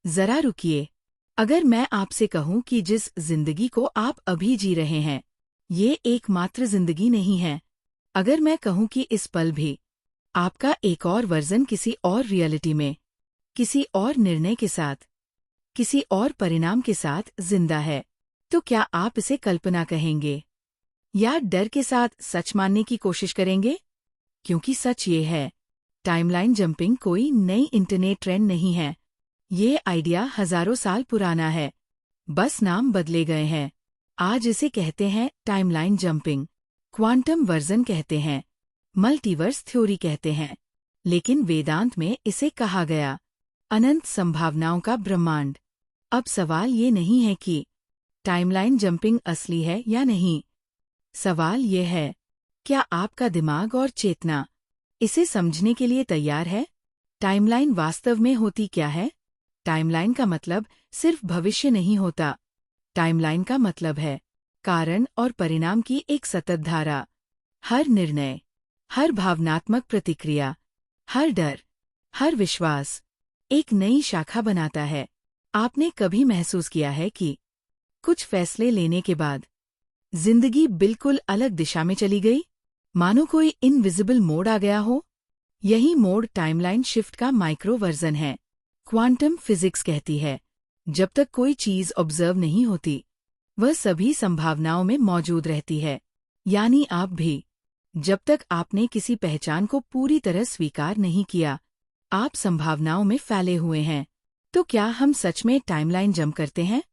जरा रुकिए। अगर मैं आपसे कहूं कि जिस जिंदगी को आप अभी जी रहे हैं, ये एकमात्र जिंदगी नहीं है। अगर मैं कहूं कि इस पल भी आपका एक और वर्जन किसी और रियलिटी में, किसी और निर्णय के साथ, किसी और परिणाम के साथ जिंदा है, तो क्या आप इसे कल्पना कहेंगे या डर के साथ सच मानने की कोशिश करेंगे? क्योंकि सच ये है, टाइमलाइन जंपिंग कोई नई इंटरनेट ट्रेंड नहीं है। ये आइडिया हजारों साल पुराना है, बस नाम बदले गए हैं। आज इसे कहते हैं टाइमलाइन जंपिंग, क्वांटम वर्जन कहते हैं, मल्टीवर्स थ्योरी कहते हैं, लेकिन वेदांत में इसे कहा गया अनंत संभावनाओं का ब्रह्मांड। अब सवाल ये नहीं है कि टाइमलाइन जंपिंग असली है या नहीं। सवाल ये है, क्या आपका दिमाग और चेतना इसे समझने के लिए तैयार है? टाइमलाइन वास्तव में होती क्या है? टाइमलाइन का मतलब सिर्फ भविष्य नहीं होता। टाइमलाइन का मतलब है कारण और परिणाम की एक सतत धारा। हर निर्णय, हर भावनात्मक प्रतिक्रिया, हर डर, हर विश्वास एक नई शाखा बनाता है। आपने कभी महसूस किया है कि कुछ फैसले लेने के बाद जिंदगी बिल्कुल अलग दिशा में चली गई, मानो कोई इनविजिबल मोड आ गया हो? यही मोड टाइमलाइन शिफ्ट का माइक्रो वर्जन है। क्वांटम फिजिक्स कहती है, जब तक कोई चीज ऑब्जर्व नहीं होती, वह सभी संभावनाओं में मौजूद रहती है। यानी आप भी, जब तक आपने किसी पहचान को पूरी तरह स्वीकार नहीं किया, आप संभावनाओं में फैले हुए हैं। तो क्या हम सच में टाइमलाइन जंप करते हैं?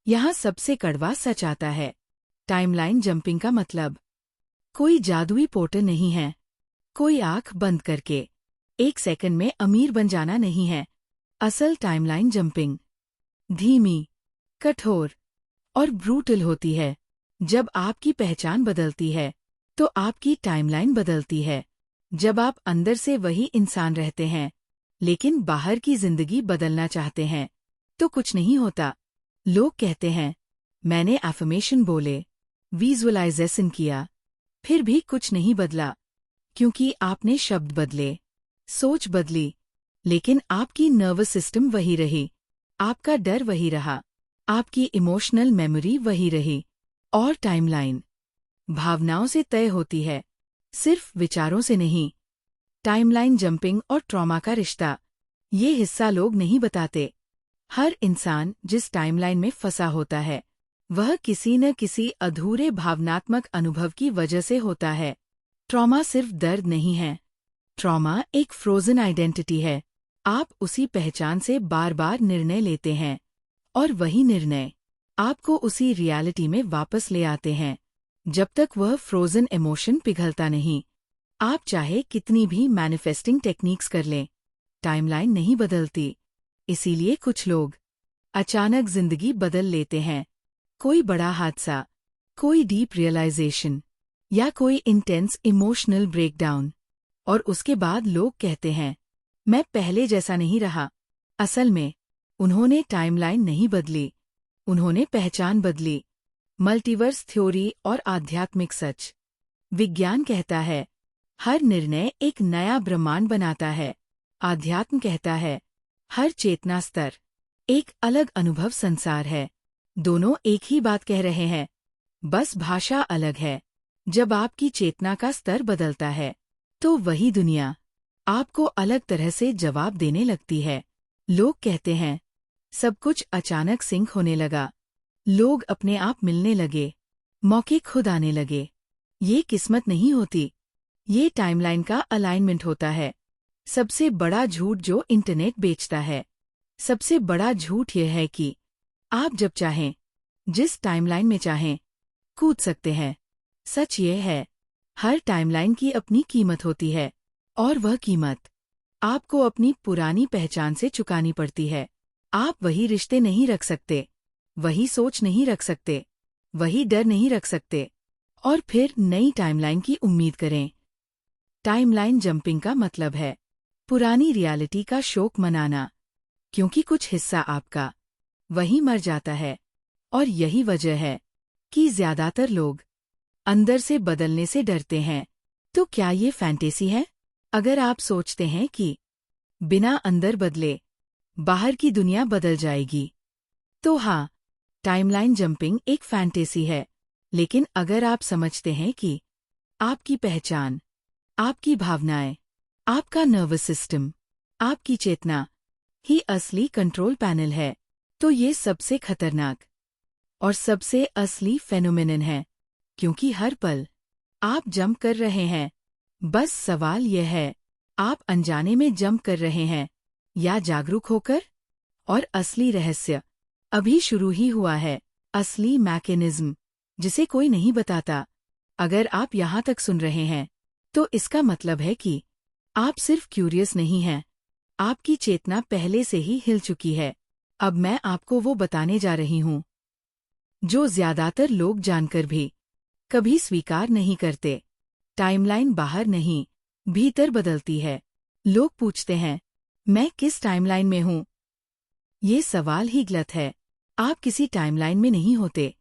यहाँ सबसे कड़वा सच आता है। टाइमलाइन जंपिंग का मतलब कोई जादुई पोर्टल नहीं है, कोई आंख बंद करके एक सेकंड में अमीर बन जाना नहीं है। असल टाइमलाइन जंपिंग धीमी, कठोर और ब्रूटल होती है। जब आपकी पहचान बदलती है, तो आपकी टाइमलाइन बदलती है। जब आप अंदर से वही इंसान रहते हैं, लेकिन बाहर की जिंदगी बदलना चाहते हैं, तो कुछ नहीं होता। लोग कहते हैं, मैंने एफर्मेशन बोले, विजुअलाइजेशन किया, फिर भी कुछ नहीं बदला। क्योंकि आपने शब्द बदले, सोच बदली, लेकिन आपकी नर्वस सिस्टम वही रही, आपका डर वही रहा, आपकी इमोशनल मेमोरी वही रही। और टाइमलाइन भावनाओं से तय होती है, सिर्फ विचारों से नहीं। टाइमलाइन जंपिंग और ट्रॉमा का रिश्ता, ये हिस्सा लोग नहीं बताते। हर इंसान जिस टाइमलाइन में फंसा होता है, वह किसी न किसी अधूरे भावनात्मक अनुभव की वजह से होता है। ट्रॉमा सिर्फ दर्द नहीं है, ट्रॉमा एक फ्रोजन आइडेंटिटी है। आप उसी पहचान से बार बार निर्णय लेते हैं, और वही निर्णय आपको उसी रियलिटी में वापस ले आते हैं। जब तक वह फ्रोजन इमोशन पिघलता नहीं, आप चाहे कितनी भी मैनिफेस्टिंग टेक्निक्स कर लें, टाइमलाइन नहीं बदलती। इसीलिए कुछ लोग अचानक जिंदगी बदल लेते हैं। कोई बड़ा हादसा, कोई डीप रियलाइजेशन, या कोई इंटेंस इमोशनल ब्रेकडाउन, और उसके बाद लोग कहते हैं, मैं पहले जैसा नहीं रहा। असल में उन्होंने टाइमलाइन नहीं बदली, उन्होंने पहचान बदली। मल्टीवर्स थ्योरी और आध्यात्मिक सच। विज्ञान कहता है, हर निर्णय एक नया ब्रह्मांड बनाता है। आध्यात्म कहता है, हर चेतना स्तर एक अलग अनुभव संसार है। दोनों एक ही बात कह रहे हैं, बस भाषा अलग है। जब आपकी चेतना का स्तर बदलता है, तो वही दुनिया आपको अलग तरह से जवाब देने लगती है। लोग कहते हैं, सब कुछ अचानक सिंक होने लगा, लोग अपने आप मिलने लगे, मौके खुद आने लगे। ये किस्मत नहीं होती, ये टाइमलाइन का अलाइनमेंट होता है। सबसे बड़ा झूठ जो इंटरनेट बेचता है, सबसे बड़ा झूठ यह है कि आप जब चाहें, जिस टाइमलाइन में चाहें, कूद सकते हैं। सच ये है, हर टाइमलाइन की अपनी कीमत होती है, और वह कीमत आपको अपनी पुरानी पहचान से चुकानी पड़ती है। आप वही रिश्ते नहीं रख सकते, वही सोच नहीं रख सकते, वही डर नहीं रख सकते, और फिर नई टाइमलाइन की उम्मीद करें। टाइमलाइन जंपिंग का मतलब है पुरानी रियलिटी का शोक मनाना, क्योंकि कुछ हिस्सा आपका वही मर जाता है। और यही वजह है कि ज्यादातर लोग अंदर से बदलने से डरते हैं। तो क्या ये फैंटेसी है? अगर आप सोचते हैं कि बिना अंदर बदले बाहर की दुनिया बदल जाएगी। तो हाँ, टाइमलाइन जंपिंग एक फैंटेसी है, लेकिन अगर आप समझते हैं कि आपकी पहचान, आपकी भावनाएं, आपका नर्वस सिस्टम, आपकी चेतना ही असली कंट्रोल पैनल है, तो ये सबसे खतरनाक और सबसे असली फेनोमेनन है, क्योंकि हर पल आप जंप कर रहे हैं। बस सवाल यह है, आप अनजाने में जंप कर रहे हैं या जागरूक होकर? और असली रहस्य अभी शुरू ही हुआ है, असली मैकेनिज्म जिसे कोई नहीं बताता। अगर आप यहाँ तक सुन रहे हैं, तो इसका मतलब है कि आप सिर्फ क्यूरियस नहीं हैं, आपकी चेतना पहले से ही हिल चुकी है। अब मैं आपको वो बताने जा रही हूँ जो ज्यादातर लोग जानकर भी कभी स्वीकार नहीं करते। टाइमलाइन बाहर नहीं, भीतर बदलती है। लोग पूछते हैं, मैं किस टाइमलाइन में हूँ? ये सवाल ही गलत है। आप किसी टाइमलाइन में नहीं होते।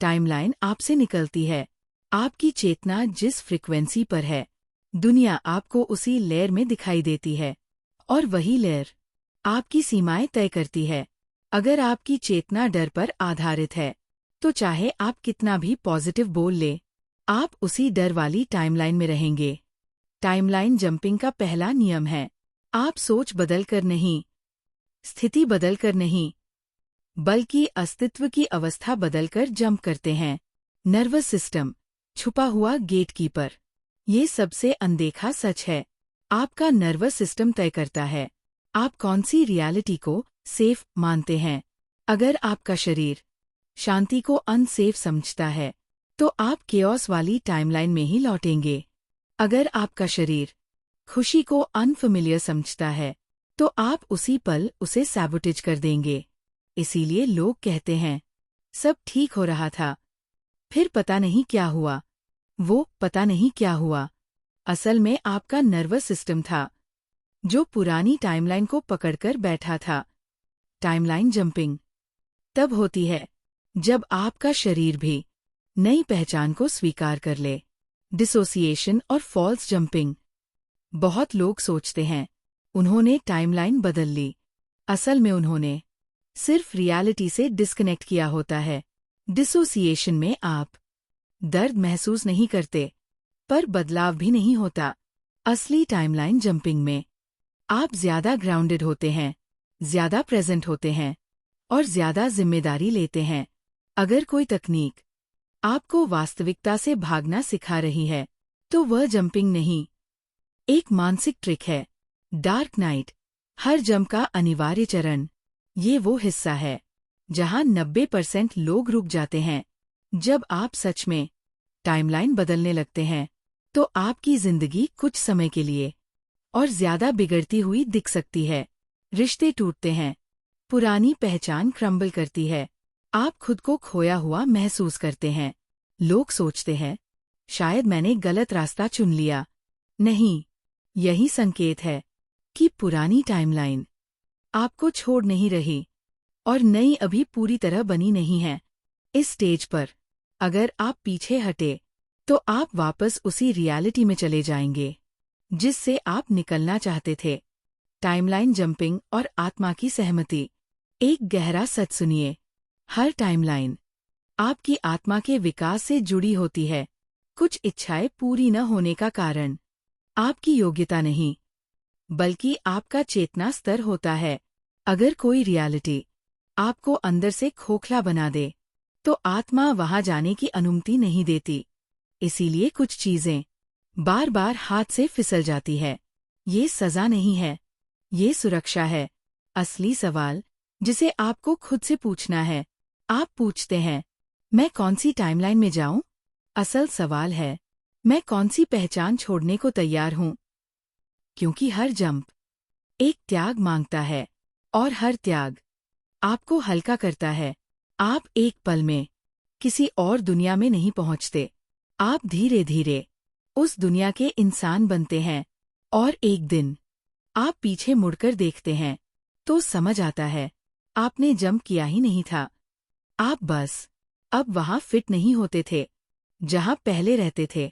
टाइमलाइन आपसे निकलती है। आपकी चेतना जिस फ्रिक्वेंसी पर है, दुनिया आपको उसी लेयर में दिखाई देती है, और वही लेयर आपकी सीमाएं तय करती है। अगर आपकी चेतना डर पर आधारित है, तो चाहे आप कितना भी पॉजिटिव बोल ले, आप उसी डर वाली टाइमलाइन में रहेंगे। टाइमलाइन जंपिंग का पहला नियम है, आप सोच बदलकर नहीं, स्थिति बदलकर नहीं, बल्कि अस्तित्व की अवस्था बदलकर जंप करते हैं। नर्वस सिस्टम, छुपा हुआ गेटकीपर। ये सबसे अनदेखा सच है। आपका नर्वस सिस्टम तय करता है आप कौन सी रियलिटी को सेफ मानते हैं। अगर आपका शरीर शांति को अनसेफ समझता है, तो आप केओस वाली टाइमलाइन में ही लौटेंगे। अगर आपका शरीर खुशी को अनफेमिलियर समझता है, तो आप उसी पल उसे सैबोटेज कर देंगे। इसीलिए लोग कहते हैं, सब ठीक हो रहा था, फिर पता नहीं क्या हुआ। वो पता नहीं क्या हुआ असल में आपका नर्वस सिस्टम था, जो पुरानी टाइमलाइन को पकड़कर बैठा था। टाइमलाइन जंपिंग तब होती है जब आपका शरीर भी नई पहचान को स्वीकार कर ले। डिसोसिएशन और फॉल्स जंपिंग। बहुत लोग सोचते हैं उन्होंने टाइमलाइन बदल ली। असल में उन्होंने सिर्फ रियलिटी से डिस्कनेक्ट किया होता है। डिसोसिएशन में आप दर्द महसूस नहीं करते, पर बदलाव भी नहीं होता। असली टाइमलाइन जंपिंग में आप ज्यादा ग्राउंडेड होते हैं, ज्यादा प्रेजेंट होते हैं, और ज्यादा जिम्मेदारी लेते हैं। अगर कोई तकनीक आपको वास्तविकता से भागना सिखा रही है, तो वह जंपिंग नहीं, एक मानसिक ट्रिक है। डार्क नाइट, हर जंप का अनिवार्य चरण। ये वो हिस्सा है जहां 90% लोग रुक जाते हैं। जब आप सच में टाइमलाइन बदलने लगते हैं, तो आपकी जिंदगी कुछ समय के लिए और ज्यादा बिगड़ती हुई दिख सकती है। रिश्ते टूटते हैं, पुरानी पहचान क्रम्बल करती है, आप खुद को खोया हुआ महसूस करते हैं। लोग सोचते हैं, शायद मैंने गलत रास्ता चुन लिया। नहीं, यही संकेत है कि पुरानी टाइमलाइन आपको छोड़ नहीं रही, और नई अभी पूरी तरह बनी नहीं है। इस स्टेज पर अगर आप पीछे हटे, तो आप वापस उसी रियलिटी में चले जाएंगे जिससे आप निकलना चाहते थे। टाइमलाइन जंपिंग और आत्मा की सहमति। एक गहरा सच सुनिए, हर टाइमलाइन आपकी आत्मा के विकास से जुड़ी होती है। कुछ इच्छाएं पूरी न होने का कारण आपकी योग्यता नहीं, बल्कि आपका चेतना स्तर होता है। अगर कोई रियलिटी आपको अंदर से खोखला बना दे, तो आत्मा वहां जाने की अनुमति नहीं देती। इसीलिए कुछ चीजें बार बार हाथ से फिसल जाती है। ये सजा नहीं है, ये सुरक्षा है। असली सवाल जिसे आपको खुद से पूछना है, आप पूछते हैं, मैं कौन सी टाइमलाइन में जाऊं? असल सवाल है, मैं कौन सी पहचान छोड़ने को तैयार हूं? क्योंकि हर जंप एक त्याग मांगता है, और हर त्याग आपको हल्का करता है। आप एक पल में किसी और दुनिया में नहीं पहुंचते, आप धीरे धीरे उस दुनिया के इंसान बनते हैं। और एक दिन आप पीछे मुड़कर देखते हैं, तो समझ आता है आपने जंप किया ही नहीं था, आप बस अब वहां फिट नहीं होते थे जहां पहले रहते थे।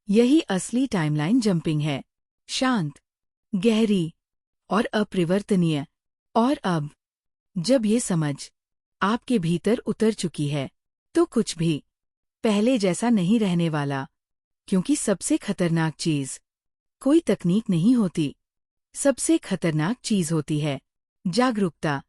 यही असली टाइमलाइन जंपिंग है, शांत, गहरी और अपरिवर्तनीय। और अब जब ये समझ आपके भीतर उतर चुकी है, तो कुछ भी पहले जैसा नहीं रहने वाला, क्योंकि सबसे खतरनाक चीज कोई तकनीक नहीं होती। सबसे खतरनाक चीज होती है जागरूकता।